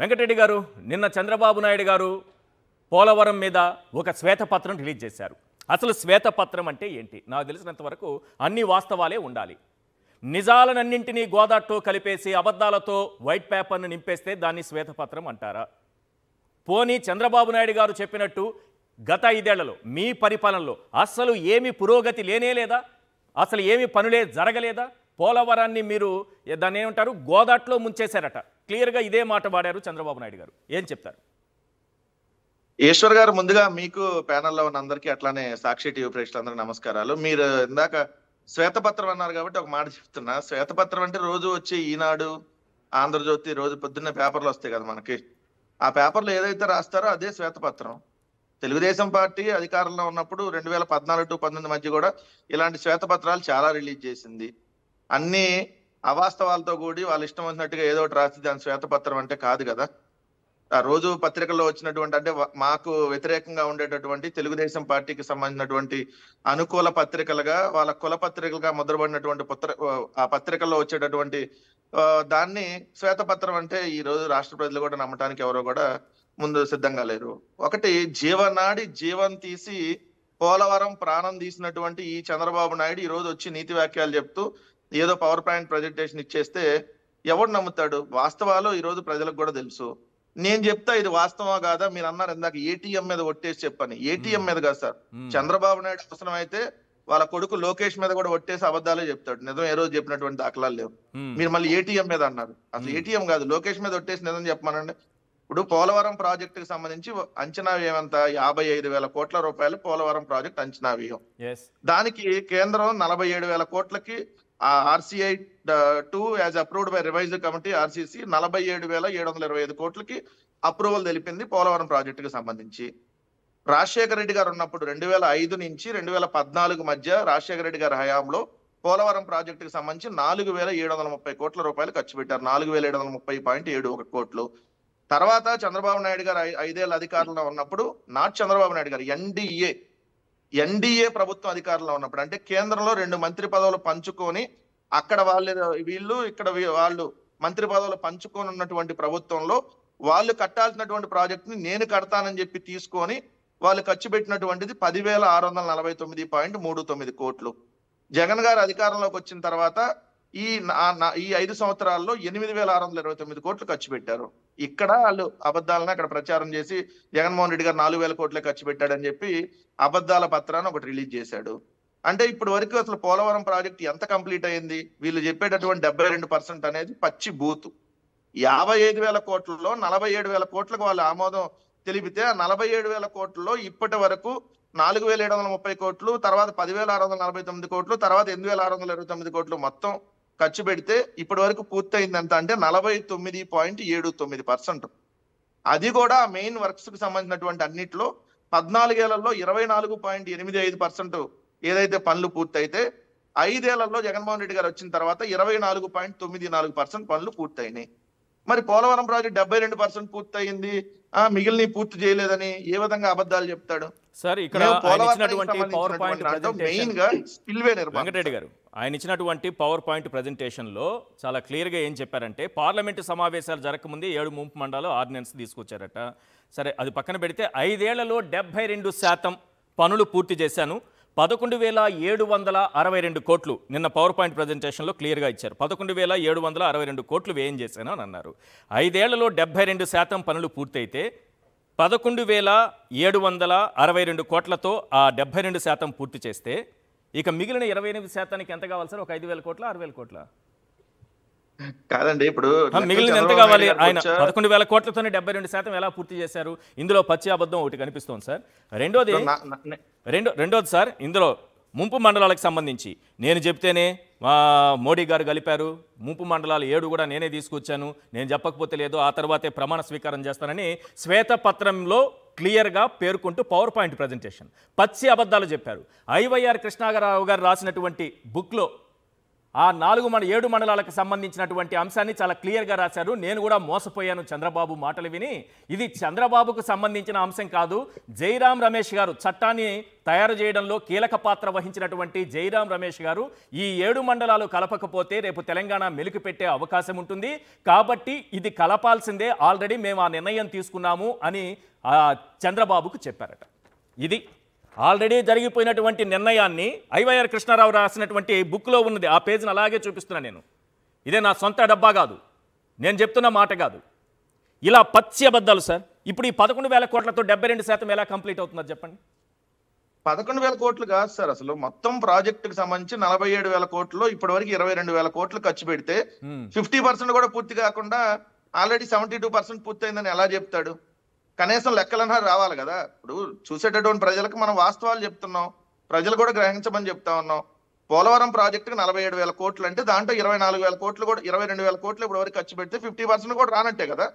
వెంకటరెడ్డి గారు, నిన్న చంద్రబాబు నాయుడు గారు పోలవరం మీద ఒక శ్వేతపత్రం రిలీజ్ చేశారు. అసలు శ్వేతపత్రం అంటే ఏంటి? నాకు తెలిసినంత వరకు అన్ని వాస్తవాలే ఉండాలి. నిజాలన్నింటినీ గోదాట్లో కలిపేసి అబద్ధాలతో వైట్ పేపర్ను నింపేస్తే దాన్ని శ్వేతపత్రం అంటారా? పోనీ చంద్రబాబు నాయుడు గారు చెప్పినట్టు గత 5 ఏళ్లలో మీ పరిపాలనలో అసలు ఏమి పురోగతి లేనేలేదా? అసలు ఏమి పనులే జరగలేదా? పోలవరాన్ని మీరు దాన్ని ఏమంటారు, గోదాట్లో ముంచేశారట. క్లియర్గా ఇదే మాట వాడారు చంద్రబాబు నాయుడు గారు. ఏం చెప్తారు? ఈశ్వర్ గారు, ముందుగా మీకు ప్యానెల్లో ఉన్న అందరికీ అట్లానే సాక్షి టీవీ ప్రేక్షకులందరికీ నమస్కారాలు. మీరు ఇందాక శ్వేతపత్రం అన్నారు కాబట్టి ఒక మాట చెప్తున్నా. శ్వేతపత్రం అంటే రోజు వచ్చి ఈనాడు, ఆంధ్రజ్యోతి రోజు పొద్దున్నే పేపర్లు వస్తాయి కదా మనకి. ఆ పేపర్లో ఏదైతే రాస్తారో అదే శ్వేతపత్రం. తెలుగుదేశం పార్టీ అధికారంలో ఉన్నప్పుడు 2014 టు 19 మధ్య కూడా ఇలాంటి శ్వేతపత్రాలు చాలా రిలీజ్ చేసింది. అన్ని అవాస్తవాలతో కూడి వాళ్ళు ఇష్టం వచ్చినట్టుగా ఏదో ఒకటి రాసి దాని శ్వేతపత్రం అంటే కాదు కదా. ఆ రోజు పత్రికల్లో వచ్చినటువంటి అంటే మాకు వ్యతిరేకంగా ఉండేటటువంటి తెలుగుదేశం పార్టీకి సంబంధించినటువంటి అనుకూల పత్రికలుగా, వాళ్ళ కుల పత్రికలుగా ముద్రపడినటువంటి ఆ పత్రికల్లో వచ్చేటటువంటి దాన్ని శ్వేతపత్రం అంటే ఈ రోజు రాష్ట్ర ప్రజలు కూడా నమ్మటానికి ఎవరో కూడా ముందు సిద్ధంగా లేరు. ఒకటి, జీవనాడి జీవం తీసి పోలవరం ప్రాణం తీసినటువంటి ఈ చంద్రబాబు నాయుడు ఈ రోజు వచ్చి నీతి వాక్యాలు చెప్తూ ఏదో పవర్ పాయింట్ ప్రజెంటేషన్ ఇచ్చేస్తే ఎవడు నమ్ముతాడు? వాస్తవాలు ఈ రోజు ప్రజలకు కూడా తెలుసు. నేను చెప్తా ఇది వాస్తవం కాదా? మీరు అన్నారు ఇందాక ఏటీఎం మీద ఒట్టేసి చెప్పని. ఏటీఎం మీద కాదు సార్. చంద్రబాబు నాయుడు అవసరం అయితే వాళ్ళ కొడుకు లోకేష్ మీద కూడా ఒట్టేసి అబద్ధాలే చెప్తాడు. నిజం ఏ రోజు చెప్పినటువంటి దాఖలాలు లేవు. మీరు మళ్ళీ ఏటీఎం మీద అన్నారు. అసలు ఏటీఎం కాదు, లోకేష్ మీద ఒట్టేసి నిజం చెప్పమనండి. ఇప్పుడు పోలవరం ప్రాజెక్టుకి సంబంధించి అంచనా వ్యయం ఎంత? 55,000 కోట్ల రూపాయలు పోలవరం ప్రాజెక్ట్ అంచనా వ్యయం. దానికి కేంద్రం 47,000 కోట్లకి RCI 2 as approved by revised committee RCC 47,725 కోట్లకి అప్రూవల్ తెలిపింది పోలవరం ప్రాజెక్టుకి సంబంధించి. రాజశేఖర రెడ్డి గారు ఉన్నప్పుడు 2005 నుంచి 2014 మధ్య రాజశేఖర రెడ్డి గారి హయాంలో పోలవరం ప్రాజెక్టుకి సంబంధించి 4,730 కోట్ల రూపాయలు ఖర్చు పెట్టారు. 4,730.71 కోట్లు. తర్వాత చంద్రబాబు నాయుడు గారు 5 ఏళ్ల అధికారంలో ఉన్నప్పుడు, నాట్ చంద్రబాబు నాయుడు గారు, ఎన్డీఏ ప్రభుత్వం అధికారంలో ఉన్నప్పుడు, అంటే కేంద్రంలో 2 మంత్రి పదవులు పంచుకొని అక్కడ వీళ్ళు ఇక్కడ వాళ్ళు మంత్రి పదవులు పంచుకొని ఉన్నటువంటి ప్రభుత్వంలో వాళ్ళు కట్టాల్సినటువంటి ప్రాజెక్టుని నేను కడతానని చెప్పి తీసుకొని వాళ్ళు ఖర్చు పెట్టినటువంటిది 10,649.39 కోట్లు. జగన్ గారు అధికారంలోకి వచ్చిన తర్వాత ఈ 5 సంవత్సరాల్లో 8,629 కోట్లు ఖర్చు పెట్టారు. ఇక్కడ వాళ్ళు అబద్ధాలను అక్కడ ప్రచారం చేసి జగన్మోహన్ రెడ్డి గారు 4,000 కోట్లే ఖర్చు పెట్టాడని చెప్పి అబద్ధాల పత్రాన్ని ఒకటి రిలీజ్ చేశాడు. అంటే ఇప్పటి వరకు అసలు పోలవరం ప్రాజెక్ట్ ఎంత కంప్లీట్ అయింది? వీళ్ళు చెప్పేటటువంటి 72% అనేది పచ్చి బూతు. 55,000 కోట్లలో 47,000 కోట్లకు వాళ్ళు ఆమోదం తెలిపితే ఆ 47,000 కోట్లలో ఇప్పటి వరకు 4,730 కోట్లు, తర్వాత 10,649 కోట్లు, తర్వాత 8,629 కోట్లు మొత్తం ఖర్చు పెడితే ఇప్పటి వరకు పూర్తయింది ఎంత అంటే 49.79%. అది కూడా మెయిన్ వర్క్స్ కి సంబంధించినటువంటి అన్నిట్లో 14 ఏళ్లలో 24.85% ఏదైతే పనులు పూర్తయితే 5 ఏళ్లలో జగన్మోహన్ రెడ్డి గారు వచ్చిన తర్వాత 24.94% పనులు పూర్తయినాయి. మరి పోలవరం ప్రాజెక్ట్ 72% పూర్తయింది, మిగిలిన పూర్తి చేయలేదని ఏ విధంగా అబద్ధాలు చెప్తాడు సార్? ఇక్కడ వెంకటరెడ్డి గారు ఆయన ఇచ్చినటువంటి పవర్ పాయింట్ ప్రెజెంటేషన్లో చాలా క్లియర్గా ఏం చెప్పారంటే, పార్లమెంటు సమావేశాలు జరగకముందే 7 ముంపు మండలాలు ఆర్డినెన్స్ తీసుకొచ్చారట. సరే, అది పక్కన పెడితే 5 ఏళ్లలో 72% పనులు పూర్తి చేశాను, 11,762 కోట్లు నిన్న పవర్ పాయింట్ ప్రజెంటేషన్లో క్లియర్గా ఇచ్చారు. 11,762 కోట్లు వ్యయం చేశాను అని అన్నారు. 5 ఏళ్లలో 72% పనులు పూర్తయితే 11,762 కోట్లతో ఆ 72% పూర్తి చేస్తే ఇక మిగిలిన 28% ఎంత కావాలి సార్? ఒక 5,000 కోట్ల 6,000 కోట్ల కాదండి. ఇప్పుడు మిగిలిన ఎంత కావాలి? ఆయన 11,000 కోట్లతోనే 72% ఎలా పూర్తి చేశారు? ఇందులో పచ్చి అబద్ధం ఒకటి కనిపిస్తోంది సార్. రెండోది సార్, ఇందులో ముంపు మండలాలకు సంబంధించి నేను చెప్తేనే మోడీ గారు కలిపారు, ముంపు మండలాలు 7 కూడా నేనే తీసుకొచ్చాను, నేను చెప్పకపోతే లేదు, ఆ తర్వాతే ప్రమాణ స్వీకారం చేస్తానని శ్వేతపత్రంలో క్లియర్గా పేర్కొంటూ పవర్ పాయింట్ ప్రజెంటేషన్ పచ్చి అబద్ధాలు చెప్పారు. IYR కృష్ణారావు గారు రాసినటువంటి బుక్లో ఆ 7 మండలాలకు సంబంధించినటువంటి అంశాన్ని చాలా క్లియర్గా రాశారు. నేను కూడా మోసపోయాను చంద్రబాబు మాటలు విని. ఇది చంద్రబాబుకు సంబంధించిన అంశం కాదు. జైరాం రమేష్ గారు చట్టాన్ని తయారు చేయడంలో కీలక పాత్ర వహించినటువంటి జైరాం రమేష్ గారు ఈ 7 మండలాలు కలపకపోతే రేపు తెలంగాణ మెలుకు పెట్టే అవకాశం ఉంటుంది, కాబట్టి ఇది కలపాల్సిందే, ఆల్రెడీ మేము ఆ నిర్ణయం తీసుకున్నాము అని చంద్రబాబుకు చెప్పారట. ఇది ఆల్రెడీ జరిగిపోయినటువంటి నిర్ణయాన్ని ఐవైఆర్ కృష్ణారావు రాసినటువంటి బుక్లో ఉన్నది. ఆ పేజీని అలాగే చూపిస్తున్నాను నేను. ఇదే నా సొంత డబ్బా కాదు, నేను చెప్తున్న మాట కాదు. ఇలా పచ్చి అబద్ధాలు సార్. ఇప్పుడు ఈ 11,000 కోట్లతో 72% ఎలా కంప్లీట్ అవుతుందో చెప్పండి. 11,000 కోట్లు కాదు సార్, అసలు మొత్తం ప్రాజెక్టుకు సంబంధించి 47,000 కోట్లు ఇప్పటి వరకు 22,000 కోట్లు ఖర్చు పెడితే 50% కూడా పూర్తి కాకుండా ఆల్రెడీ 72% పూర్తయిందని ఎలా చెప్తాడు? కనీసం లెక్కలన్నా రావాలి కదా. ఇప్పుడు చూసేటటువంటి ప్రజలకు మనం వాస్తవాలు చెప్తున్నాం, ప్రజలు కూడా గ్రహించమని చెప్తా ఉన్నాం. పోలవరం ప్రాజెక్టుకి 47,000 కోట్లు అంటే దాంట్లో 24,000 కోట్లు కూడా 22,000 కోట్లు ఇప్పుడు వరకు ఖర్చు పెడితే 50% కూడా రానట్టే కదా.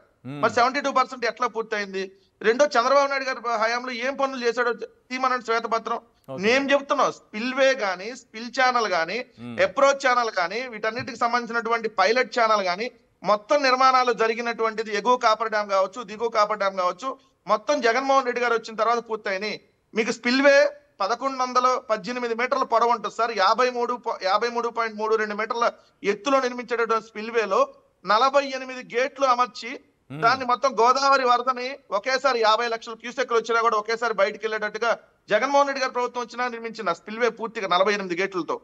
మరి 72% ఎట్లా పూర్తయింది? రెండో, చంద్రబాబు నాయుడు గారి హయాంలో ఏం పనులు చేశాడో తీమనండి శ్వేతపత్రం. నేను చెప్తున్నాం, స్పిల్వే గానీ, స్పిల్ ఛానల్ గానీ, అప్రోచ్ ఛానల్ గానీ, వీటన్నిటికి సంబంధించినటువంటి పైలట్ ఛానల్ గానీ, మొత్తం నిర్మాణాలు జరిగినటువంటిది ఎగువ కాపర్ డ్యామ్ కావచ్చు, దిగువ కాపర్ డ్యామ్ కావచ్చు, మొత్తం జగన్మోహన్ రెడ్డి గారు వచ్చిన తర్వాత పూర్తయినాయి. మీకు స్పిల్వే 1118 మీటర్ల పొడవు ఉంటుంది సార్. 53.32 మీటర్ల ఎత్తులో నిర్మించేటటువంటి స్పిల్వేలో 48 గేట్లు అమర్చి దాన్ని మొత్తం గోదావరి వరదని ఒకేసారి 50 లక్షల క్యూసెక్లు వచ్చినా కూడా ఒకేసారి బయటకు వెళ్ళేటట్టుగా జగన్మోహన్ రెడ్డి గారి ప్రభుత్వం వచ్చినా నిర్మించిన స్పిల్వే పూర్తిగా 48 గేట్లతో.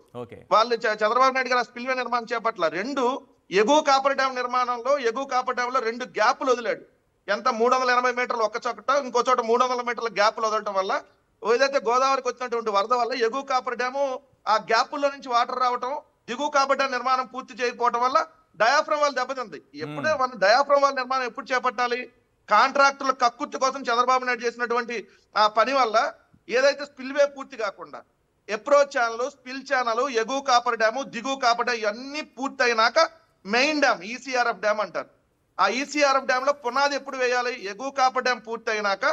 వాళ్ళు చంద్రబాబు నాయుడు గారు ఆ స్పిల్వే నిర్మాణం చేపట్ల. రెండు, ఎగువ కాపర్ డ్యామ్ నిర్మాణంలో ఎగువ కాపర్ డ్యామ్ లో 2 గ్యాపులు వదిలాడు. ఎంత 380 మీటర్లు ఒక్క చోట, ఇంకో చోట 300 మీటర్ల గ్యాపులు వదలటం వల్ల ఏదైతే గోదావరికి వచ్చినటువంటి వరద వల్ల ఎగువ కాపర్ డ్యాము ఆ గ్యాపుల్లో నుంచి వాటర్ రావటం, దిగువ కాపర్ డ్యామ్ నిర్మాణం పూర్తి చేయకపోవడం వల్ల డయాఫ్రమ్ వాళ్ళు దెబ్బతింది. ఎప్పుడే మన డయాఫ్రమ్ వాళ్ళ నిర్మాణం ఎప్పుడు చేపట్టాలి? కాంట్రాక్టుల కక్కుర్తి కోసం చంద్రబాబు నాయుడు చేసినటువంటి ఆ పని వల్ల ఏదైతే స్పిల్వే పూర్తి కాకుండా అప్రోచ్ ఛానల్, స్పిల్ ఛానల్, ఎగువ కాపర్ డ్యాము, దిగువ కాపర్ డ్యామ్ ఇవన్నీ పూర్తయినాక మెయిన్ డ్యామ్ ఈసీఆర్ఎఫ్ డ్యామ్ అంటారు. ఆ ఈసీఆర్ఎఫ్ డ్యామ్ లో పునాది ఎప్పుడు వేయాలి? ఎగువ కాపర్ డ్యామ్ పూర్తయినాక,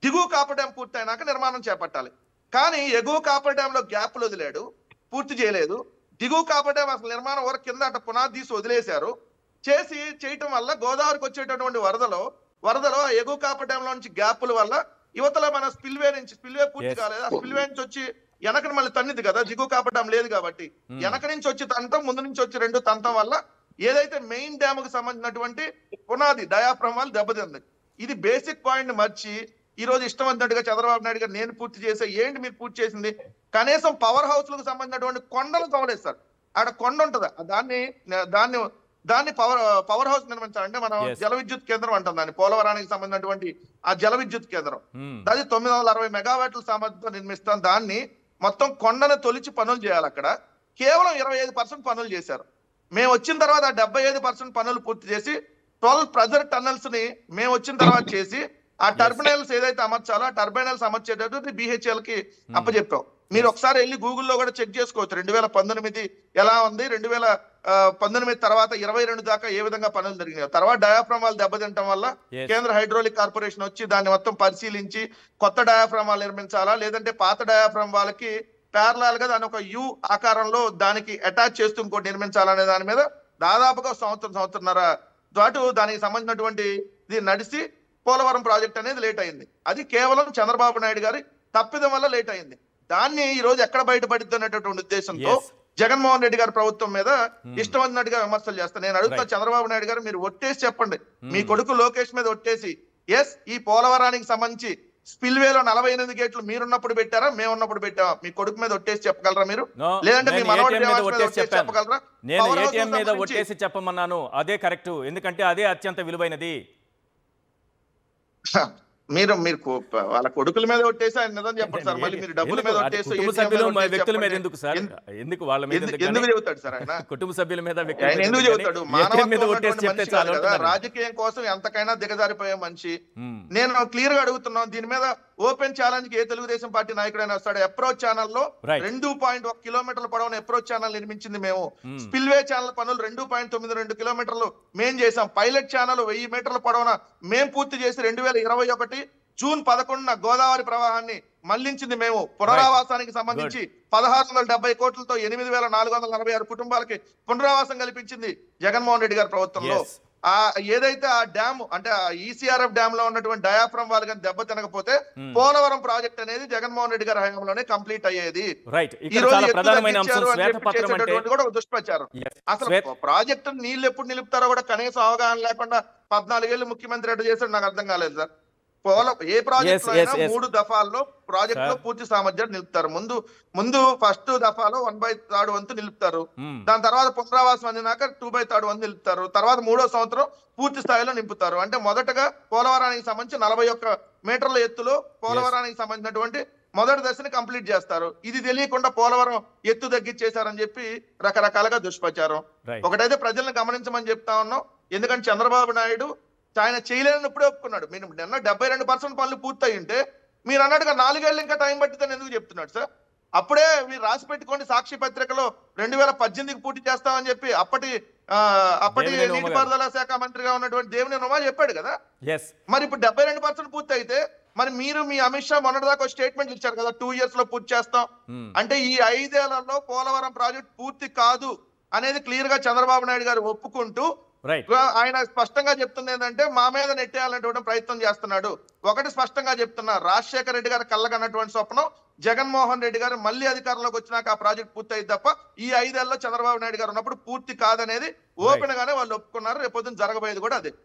దిగువ కాపర్ డ్యామ్ పూర్తయినాక నిర్మాణం చేపట్టాలి. కానీ ఎగువ కాపర్ డ్యామ్ లో గ్యాప్లు వదిలాడు, పూర్తి చేయలేదు. దిగువ కాపర్ డ్యామ్ అసలు నిర్మాణం వరకు కింద అట్ట పునాది తీసి వదిలేశారు. చేయటం వల్ల గోదావరికి వచ్చేటటువంటి వరదలో ఎగువ కాపర్ డ్యామ్ లో నుంచి గ్యాపుల వల్ల యువతల మన స్పిల్వే పూర్తి కాలేదు. ఆ స్పిల్వే నుంచి వచ్చి వెనకని మళ్ళీ తన్నిది కదా, దిగువ కాపర్ డ్యామ్ లేదు కాబట్టి వెనక నుంచి వచ్చి తంతం, ముందు నుంచి వచ్చి 2 తంతం వల్ల ఏదైతే మెయిన్ డ్యామ్ కు సంబంధించినటువంటి పునాది డయాఫ్రమ్ వాళ్ళు దెబ్బతింది. ఇది బేసిక్ పాయింట్ మర్చి ఈ రోజు ఇష్టం వచ్చినట్టుగా చంద్రబాబు నాయుడు గారు నేను పూర్తి చేసే, ఏంటి మీరు పూర్తి చేసింది? కనీసం పవర్ హౌస్ లకు సంబంధించినటువంటి కొండలు తవ్వలేదు సార్. ఆడ కొండ ఉంటదా, దాన్ని పవర్ హౌస్ నిర్మించాలంటే మనం జల విద్యుత్ కేంద్రం అంటాం దాన్ని. పోలవరానికి సంబంధించినటువంటి ఆ జల విద్యుత్ కేంద్రం అది 960 మెగావాట్ల సామర్థ్యంతో నిర్మిస్తాం. దాన్ని మొత్తం కొండను తొలిచి పనులు చేయాలి. అక్కడ కేవలం 25% పనులు చేశారు. మేము వచ్చిన తర్వాత 75% పనులు పూర్తి చేసి 12 ప్రెజర్ టన్నల్స్ ని మేము వచ్చిన తర్వాత చేసి ఆ టర్బైనల్స్ ఏదైతే అమర్చాలో ఆ టర్బైనల్స్ అమర్చేటట్టు BHEL కి అప్పచెప్పాం. మీరు ఒకసారి వెళ్ళి గూగుల్లో కూడా చెక్ చేసుకోవచ్చు. 2019 ఎలా ఉంది, 2019 తర్వాత 22 దాకా ఏ విధంగా పనులు జరిగినాయి. తర్వాత డయాఫ్రామ్ వాళ్ళు దెబ్బతింటం వల్ల కేంద్ర హైడ్రాలిక్ కార్పొరేషన్ వచ్చి దాన్ని మొత్తం పరిశీలించి కొత్త డయాఫ్రామ్ వాళ్ళు నిర్మించాలా, లేదంటే పాత డయాఫ్రామ్ వాళ్ళకి ప్యారలాల్ గా దాని ఒక యు ఆకారంలో దానికి అటాచ్ చేస్తూ ఇంకోటి నిర్మించాలనే దాని మీద దాదాపుగా సంవత్సరంన్నర పాటు దానికి సంబంధించినటువంటి ఇది నడిచి పోలవరం ప్రాజెక్ట్ అనేది లేట్ అయింది. అది కేవలం చంద్రబాబు నాయుడు గారి తప్పిదం వల్ల లేట్ అయింది. దాన్ని ఈ రోజు ఎక్కడ బయటపడిద్ది అనేటటువంటి ఉద్దేశంతో జగన్మోహన్ రెడ్డి గారి ప్రభుత్వం మీద ఇష్టం వచ్చినట్టుగా విమర్శలు చేస్తాను. నేను అడుగుతున్నా చంద్రబాబు నాయుడు గారు, మీరు ఒట్టేసి చెప్పండి, మీ కొడుకు లోకేష్ మీద ఒట్టేసి, ఈ పోలవరానికి సంబంధించి స్పిల్వేలో 48 గేట్లు మీరున్నప్పుడు పెట్టారా, మేము ఉన్నప్పుడు పెట్టావా? మీ కొడుకు మీద ఒట్టేసి చెప్పగలరా మీరు? లేదంటే మీ మనవడి చెప్పగలరా? నేను ఏటీఎం మీద ఒట్టేసి చెప్పమన్నాను, అదే కరెక్ట్. ఎందుకంటే అదే అత్యంత విలువైనది. మీరు వాళ్ళ కొడుకుల మీద ఒట్టేసి ఆయన నిజం చెప్పండి సార్. మళ్ళీ మీరు డబ్బుల మీద ఒట్టేసి వ్యక్తుల మీద ఎందుకు సార్? ఎందుకు వాళ్ళ మీద ఎందుకు చెబుతాడు సార్ ఆయన? కుటుంబ సభ్యుల మీద ఎందుకు చెబుతాడు? రాజకీయం కోసం ఎంతకైనా దిగజారిపోయే మనిషి. నేను క్లియర్ గా అడుగుతున్నాను, దీని మీద ఓపెన్ ఛాలెంజ్ కి ఏ తెలుగుదేశం పార్టీ నాయకుడైనా వస్తాడు? అప్రోచ్ ఛానల్ లో 2.1 కిలోమీటర్ల పొడవున అప్రోచ్ ఛానల్ నిర్మించింది మేము. స్పిల్వే ఛానల్ పనులు 2.92 కిలోమీటర్లు మేం చేసాం. పైలట్ ఛానల్ 1000 మీటర్ల పొడవున మేం పూర్తి చేసి 2021 జూన్ 11న గోదావరి ప్రవాహాన్ని మళ్లించింది మేము. పునరావాసానికి సంబంధించి 1670 కోట్లతో 8446 కుటుంబాలకి పునరావాసం కల్పించింది జగన్మోహన్ రెడ్డి గారి ప్రభుత్వంలో. ఏదైతే ఆ డ్యామ్ అంటే ఈసీఆర్ఎఫ్ డ్యామ్ లో ఉన్నటువంటి డయాఫ్రమ్ వాళ్ళు కానీ దెబ్బ తినకపోతే పోలవరం ప్రాజెక్ట్ అనేది జగన్మోహన్ రెడ్డి గారి హయాంలోనే కంప్లీట్ అయ్యేది. ఈ రోజు కూడా ఒక దుష్ప్రచారం. అసలు ప్రాజెక్టు నీళ్లు ఎప్పుడు నిలుపుతారో కూడా కనీసం అవగాహన లేకుండా 14 ఏళ్ళు ముఖ్యమంత్రి ఎట్లా చేశాడు నాకు అర్థం కాలేదు సార్. ఏ ప్రాజెక్ట్ అయినా 3 దఫాల్లో ప్రాజెక్ట్ లో పూర్తి సామర్థ్యాన్ని నిలుపుతారు. ముందు ఫస్ట్ దఫాలో 1/3 వంతు నిలుపుతారు. దాని తర్వాత పునరావాసం అందినాక 2/3 వంతు నిలుపుతారు. తర్వాత 3వ సంవత్సరం పూర్తి స్థాయిలో నింపుతారు. అంటే మొదటగా పోలవరానికి సంబంధించి 41 మీటర్ల ఎత్తులో పోలవరానికి సంబంధించినటువంటి మొదటి దశని కంప్లీట్ చేస్తారు. ఇది తెలియకుండా పోలవరం ఎత్తు తగ్గించేశారని చెప్పి రకరకాలుగా దుష్ప్రచారం. ఒకటైతే ప్రజలను గమనించమని చెప్తా ఉన్నాం. ఎందుకంటే చంద్రబాబు నాయుడు ఆయన చేయలేనప్పుడే ఒప్పుకున్నాడు. మీరు నిన్న 72% పనులు పూర్తయి ఉంటే మీరు అన్నట్టుగా 4 ఏళ్ళు ఇంకా టైం పట్టిందని ఎందుకు చెప్తున్నాడు సార్? అప్పుడే మీరు రాసి పెట్టుకోండి సాక్షి పత్రికలో 2018కి పూర్తి చేస్తామని చెప్పి అప్పటి నీటిపారుదల శాఖ మంత్రిగా ఉన్నటువంటి దేవినేని ఉమా చెప్పాడు కదా. మరి ఇప్పుడు 72% పూర్తి అయితే మరి మీరు మీ అమిత్ షా మొన్నటిదాకా స్టేట్మెంట్ ఇచ్చారు కదా 2 years లో పూర్తి చేస్తాం అంటే ఈ 5 ఏళ్లలో పోలవరం ప్రాజెక్ట్ పూర్తి కాదు అనేది క్లియర్ గా చంద్రబాబు నాయుడు గారు ఒప్పుకుంటూ ఆయన స్పష్టంగా చెప్తుంది ఏంటంటే మా మీద నెట్టేయాలనేటువంటి ప్రయత్నం చేస్తున్నాడు. ఒకటి స్పష్టంగా చెప్తున్నా, రాజశేఖర రెడ్డి గారు కళ్ళగన్నటువంటి స్వప్నం జగన్మోహన్ రెడ్డి గారు మళ్ళీ అధికారంలోకి వచ్చినాక ఆ ప్రాజెక్ట్ పూర్తి అయింది తప్ప ఈ 5 ఏళ్లలో చంద్రబాబు నాయుడు గారు ఉన్నప్పుడు పూర్తి కాదనేది ఓపెన్ గానే వాళ్ళు ఒప్పుకున్నారు. రేపొద్దున జరగబోయేది కూడా అదే.